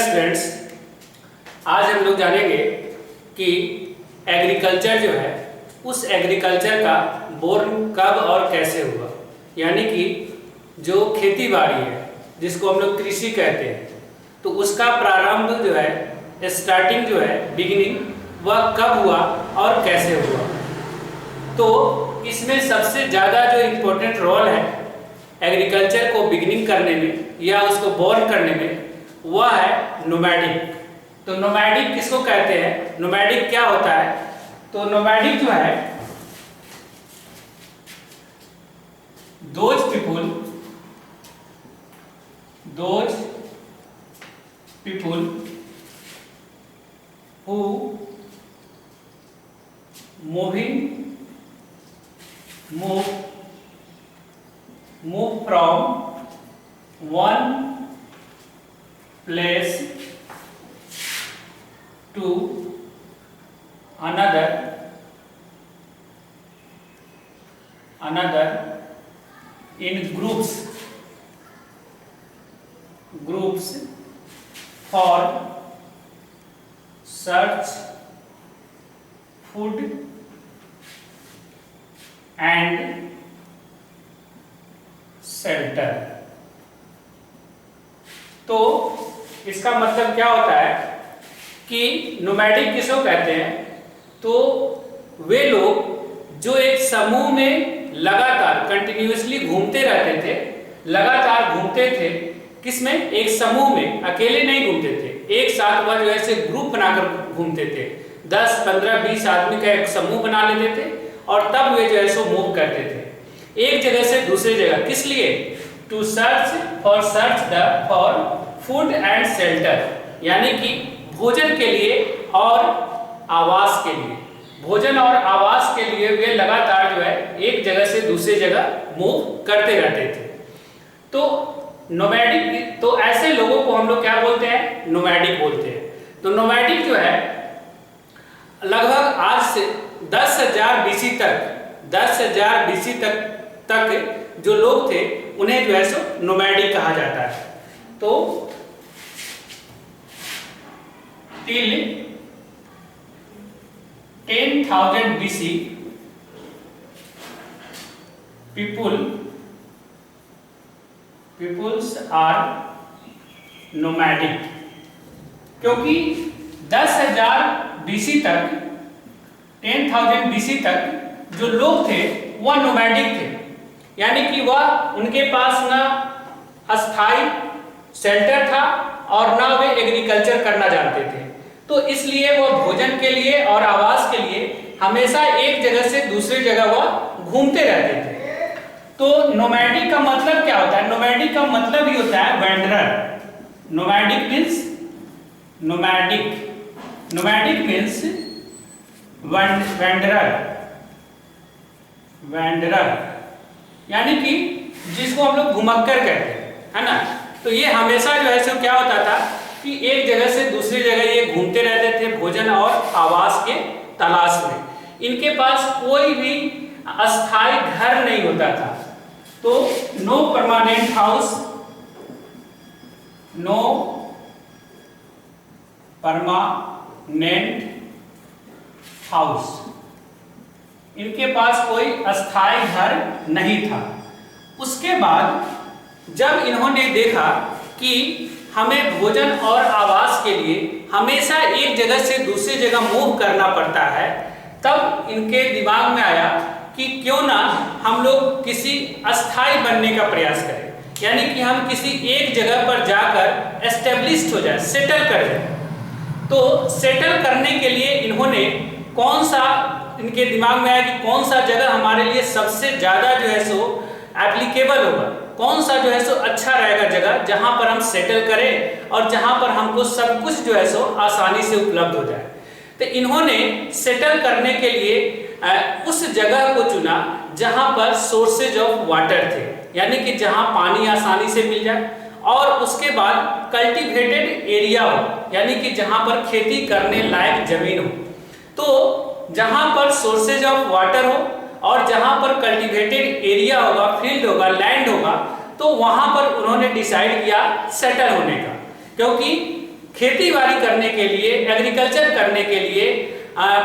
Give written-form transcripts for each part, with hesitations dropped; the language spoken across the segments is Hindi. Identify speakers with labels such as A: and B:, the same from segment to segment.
A: स्टूडेंट्स, आज हम लोग जानेंगे कि एग्रीकल्चर जो है उस एग्रीकल्चर का बोर्न कब और कैसे हुआ। यानी कि जो खेती बाड़ी है जिसको हम लोग कृषि कहते हैं, तो उसका प्रारंभ जो है, स्टार्टिंग जो है, बिगिनिंग, वह कब हुआ और कैसे हुआ। तो इसमें सबसे ज़्यादा जो इम्पोर्टेंट रोल है एग्रीकल्चर को बिगिनिंग करने में या उसको बोर्न करने में, वह है नोमैडिक। तो नोमैडिक किसको कहते हैं, नोमैडिक क्या होता है? तो नोमैडिक जो है those people who move from one place to another in groups for search food and shelter. तो इसका मतलब क्या होता है कि नोमैडिक किसको कहते हैं? तो वे लोग जो एक समूह में लगातार कंटिन्यूअसली घूमते रहते थे, लगातार घूमते थे। किसमें? एक समूह में, अकेले नहीं घूमते थे, एक साथ वह जो ऐसे ग्रुप बनाकर घूमते थे। 10, 15, 20 आदमी का एक समूह बना लेते थे और तब वे जो है सो मूव करते थे एक जगह से दूसरी जगह। किस लिए? To search for food and shelter, यानी कि भोजन के लिए और आवास के लिए। भोजन और आवास के लिए वे लगातार जो है एक जगह से दूसरी जगह मूव करते रहते थे। तो नोमैडिक, तो ऐसे लोगों को हम लोग क्या बोलते हैं? नोमैडिक बोलते हैं। तो नोमैडिक जो है लगभग आज से 10,000 BC तक जो लोग थे उन्हें जो है सो नोमैडिक कहा जाता है। तो till 10,000 BC peoples are nomadic, क्योंकि 10,000 BC तक, 10,000 BC तक जो लोग थे वह नोमैडिक थे। यानी कि वह, उनके पास ना अस्थाई शेल्टर था और ना वे एग्रीकल्चर करना जानते थे। तो इसलिए वह भोजन के लिए और आवास के लिए हमेशा एक जगह से दूसरी जगह वह घूमते रहते थे। तो नोमैडिक का मतलब क्या होता है? नोमैडिक का मतलब ही होता है वेंडरर। नोमैडिक मीन्स वेंडरर, यानी कि जिसको हम लोग घुमक्कर कहते हैं, है ना। तो ये हमेशा जो है सो क्या होता था कि एक जगह से दूसरी जगह ये घूमते रहते थे भोजन और आवास के तलाश में। इनके पास कोई भी अस्थाई घर नहीं होता था। तो नो परमानेंट हाउस, इनके पास कोई अस्थाई घर नहीं था। उसके बाद जब इन्होंने देखा कि हमें भोजन और आवास के लिए हमेशा एक जगह से दूसरी जगह मूव करना पड़ता है, तब इनके दिमाग में आया कि क्यों ना हम लोग किसी अस्थाई बनने का प्रयास करें। यानी कि हम किसी एक जगह पर जाकर एस्टेब्लिश्ड हो जाए, सेटल कर जाए। तो सेटल करने के लिए इन्होंने कौन सा, इनके दिमाग में आया कि कौन सा जगह हमारे लिए सबसे ज़्यादा जो है सो एप्लीकेबल होगा, कौन सा जो है सो अच्छा रहेगा जगह जहां पर हम सेटल करें और जहां पर हमको सब कुछ जो है सो आसानी से उपलब्ध हो जाए। तो इन्होंने सेटल करने के लिए उस जगह को चुना जहां पर सोर्सेज ऑफ वाटर थे, यानी कि जहां पानी आसानी से मिल जाए, और उसके बाद कल्टीवेटेड एरिया हो, यानी कि जहां पर खेती करने लायक जमीन हो। तो जहां पर सोर्सेज ऑफ वाटर हो और जहां पर कल्टीवेटेड एरिया होगा, फील्ड होगा, लैंड होगा, तो वहां पर उन्होंने डिसाइड किया सेटल होने का। क्योंकि खेती बाड़ी करने के लिए, एग्रीकल्चर करने के लिए,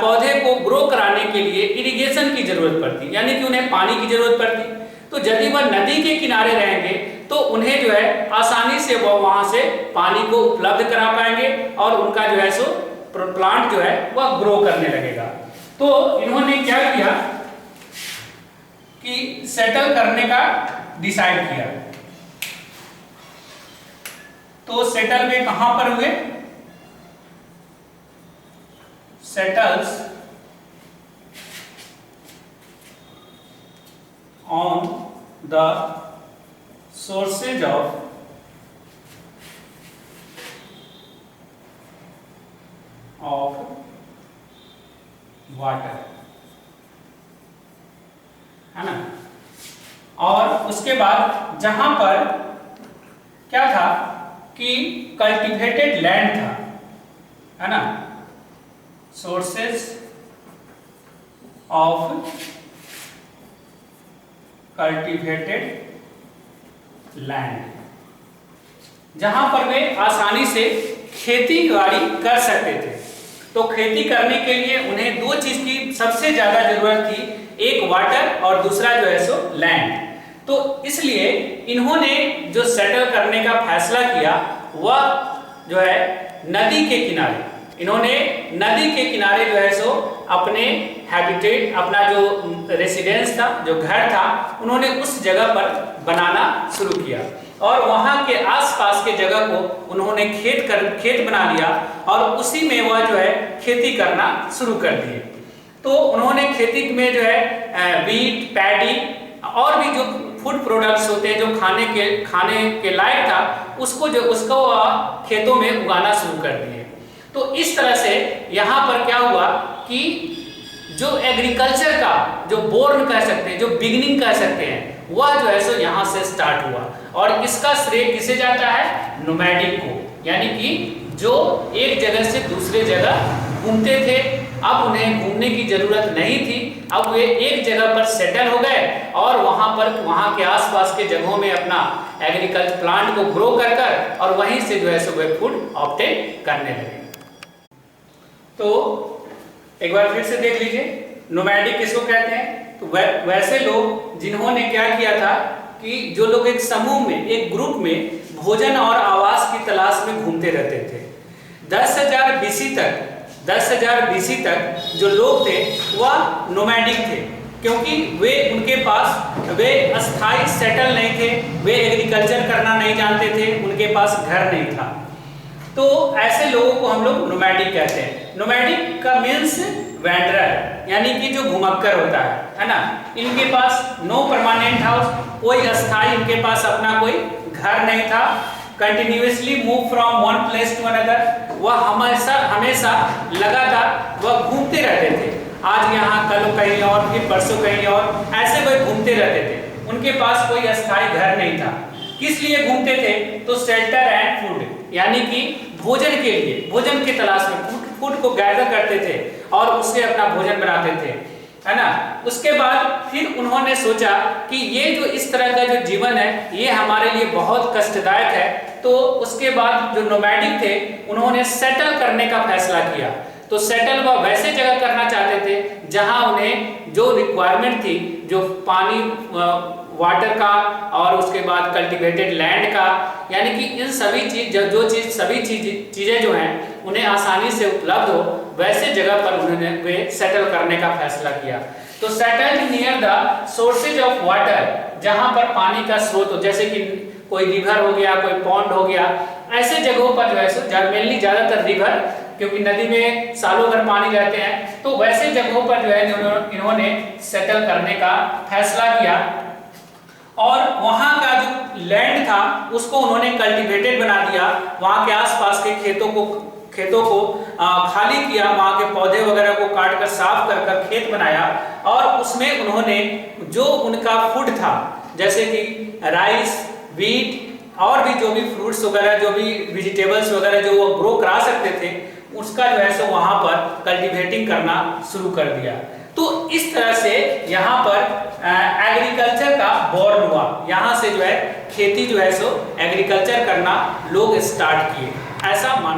A: पौधे को ग्रो कराने के लिए इरिगेशन की जरूरत पड़ती, यानी कि उन्हें पानी की जरूरत पड़ती। तो यदि वह नदी के किनारे रहेंगे तो उन्हें जो है आसानी से वह वहां से पानी को उपलब्ध करा पाएंगे और उनका जो है सो प्लांट जो है वह ग्रो करने लगेगा। तो इन्होंने क्या किया कि सेटल करने का डिसाइड किया। तो सेटल वे कहां पर हुए? Settles on the sources of water, है ना। और उसके बाद जहां पर क्या था कि कल्टिवेटेड लैंड था, है ना, सोर्सेज ऑफ कल्टिवेटेड लैंड, जहां पर वे आसानी से खेती बाड़ी कर सकते थे। तो खेती करने के लिए उन्हें दो चीज की सबसे ज्यादा जरूरत थी, एक वाटर और दूसरा जो है सो लैंड। तो इसलिए इन्होंने जो सेटल करने का फैसला किया वह जो है नदी के किनारे, इन्होंने नदी के किनारे जो है सो अपने हैबिटेट, अपना जो रेसिडेंस था, जो घर था, उन्होंने उस जगह पर बनाना शुरू किया और वहां के आसपास के जगह को उन्होंने खेत बना लिया और उसी में वह जो है खेती करना शुरू कर दिए। तो उन्होंने खेती में जो है वीट, पैडी और भी जो फूड प्रोडक्ट्स होते हैं जो खाने के लायक था, उसको खेतों में उगाना शुरू कर दिए। तो इस तरह से यहाँ पर क्या हुआ कि जो एग्रीकल्चर का जो बोर्न कह सकते हैं, जो बिगिनिंग कह सकते हैं, वह जो है सो यहाँ से स्टार्ट हुआ। और इसका श्रेय किसे जाता है? नोमैडिक को, यानी कि जो एक जगह से दूसरे जगह घूमते थे, अब उन्हें घूमने की जरूरत नहीं थी, अब वे एक जगह पर सेटल हो गए और वहां के आसपास के जगहों में अपना एग्रीकल्चर प्लांट को ग्रो कर और वहीं से जो है सो वे फूड ऑब्टेन करने लगे। तो एक बार फिर से देख लीजिए, नोमैडिक किसको कहते हैं? तो वैसे लोग जिन्होंने क्या किया था कि जो लोग एक समूह में, एक ग्रुप में भोजन और आवास की तलाश में घूमते रहते थे। 10,000 BC तक जो लोग थे वह नोमैडिक थे, क्योंकि वे अस्थायी सेटल नहीं थे, वे एग्रीकल्चर करना नहीं जानते थे, उनके पास घर नहीं था। तो ऐसे लोगों को हम लोग नोमैडिक कहते हैं। नोमैडिक का मीन्स वैंडरर, यानी कि जो घुमक्कर होता है ना। इनके पास नो परमानेंट हाउस, कोई अस्थायी इनके पास अपना कोई घर नहीं था। Continuously move from one place to another, वह हमेशा लगातार वह घूमते रहते थे, आज यहाँ कल कहीं और, फिर परसों कहीं और, ऐसे वह घूमते रहते थे। उनके पास कोई अस्थायी घर नहीं था। किस लिए घूमते थे? तो शेल्टर एंड फूड, यानी कि भोजन के लिए, भोजन की तलाश में फूड को गैदर करते थे और उससे अपना भोजन बनाते थे, है ना। उसके बाद फिर उन्होंने सोचा कि ये जो इस तरह का जो जीवन है ये हमारे लिए बहुत कष्टदायक है। तो उसके बाद जो नोमैडिक थे उन्होंने सेटल करने का फैसला किया। तो सेटल वह वैसे जगह करना चाहते थे जहां उन्हें जो रिक्वायरमेंट थी, जो पानी, वाटर का और उसके बाद कल्टीवेटेड लैंड का, यानी कि इन सभी चीजें जो हैं उन्हें आसानी से उपलब्ध हो, वैसे जगह पर उन्होंने वे सेटल करने का फैसला किया। तो settle near the sources of water, जहां पर पानी का स्रोत हो, जैसे कि कोई रिवर हो गया, कोई पॉन्ड हो गया, ऐसे जगहों पर जो है मेनली ज्यादातर रिवर, क्योंकि नदी में सालों भर पानी रहते हैं, तो वैसे जगहों पर जो है इन्होंने सेटल करने का फैसला किया। और वहां का जो लैंड था उसको उन्होंने कल्टीवेटेड बना दिया, वहां के आसपास के खेतों को खाली किया, वहां के पौधे वगैरह को काट कर साफ कर खेत बनाया और उसमें उन्होंने जो उनका फूड था, जैसे कि राइस, वीट और भी जो भी फ्रूट्स वगैरह, जो भी वेजिटेबल्स वगैरह जो वो ग्रो करा सकते थे, उसका जो है सो वहां पर कल्टीवेटिंग करना शुरू कर दिया। तो इस तरह से यहाँ पर एग्रीकल्चर का बॉर्न हुआ। यहाँ से जो है खेती जो है सो एग्रीकल्चर करना लोग स्टार्ट किए, ऐसा माना।